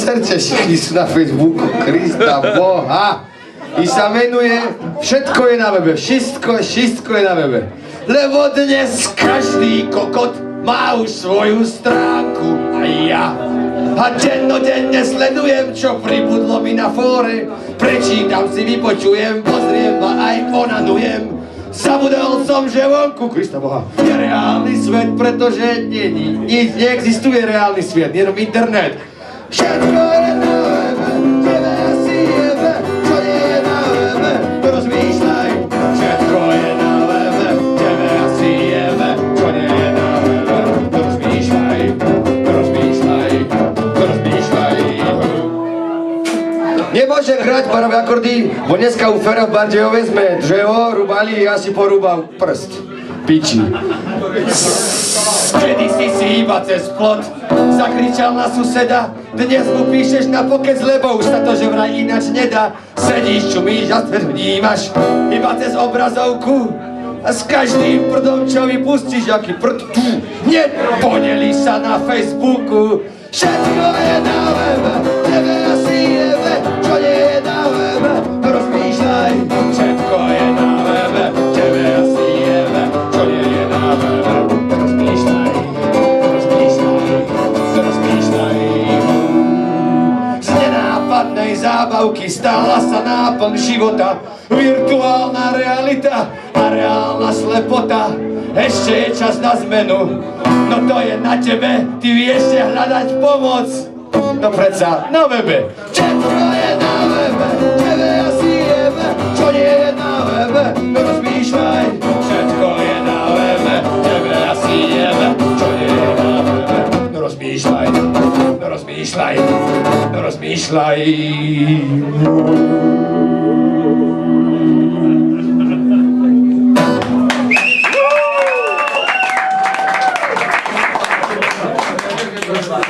srdce všichni sú na Facebooku, Krista Boha. I sa menuje, všetko je na webe, všetko je na webe. Lebo dnes každý kokot má už svoju stránku a ja. A dennodenne sledujem, čo pribudlo mi na fóre. Prečítam si, vypočujem, pozriem a aj onanujem. Zabudol som, že vonku, Krista Boha, je reálny svet, pretože neexistuje reálny svet, jenom internet. Všetko je na webe, tebe asi jebe, čo nie je na webe, rozmýšľaj. Všetko je na webe, tebe asi jebe, čo nie je na webe, rozmýšľaj. Nemôžem hrať barové akordy, bo dneska u Fera v Bardejove sme drzevo rúbali a ja si porúbal prst. Piči. Kedy si iba cez plot zakričal na suseda, dnes mu píšeš na pokec, lebo už sa to že vraj ináč nedá. Sedíš, čumíš a svet vnímaš iba cez obrazovku a s každým prdom, čo vypustíš, aký prd tu, nepodeliš sa na Facebooku. Všetko je na webe, tebe asi jebe, čo nie je na webe, rozmýšľaj. Všetko je na webe, tebe asi jebe, čo nie je na webe, rozmýšľaj. Z nenápadnej zábavky stala sa náplň života, virtuálna realita a reálna slepota. Ešte je čas na zmenu, no to je na tebe, ty vieš hľadať pomoc. No predsa na webe. Všetko je na webe, tebe asi jebe, čo nie je na webe, rozmýšľaj. Všetko je na webe, tebe asi jebe, čo nie je na webe, rozmýšľaj.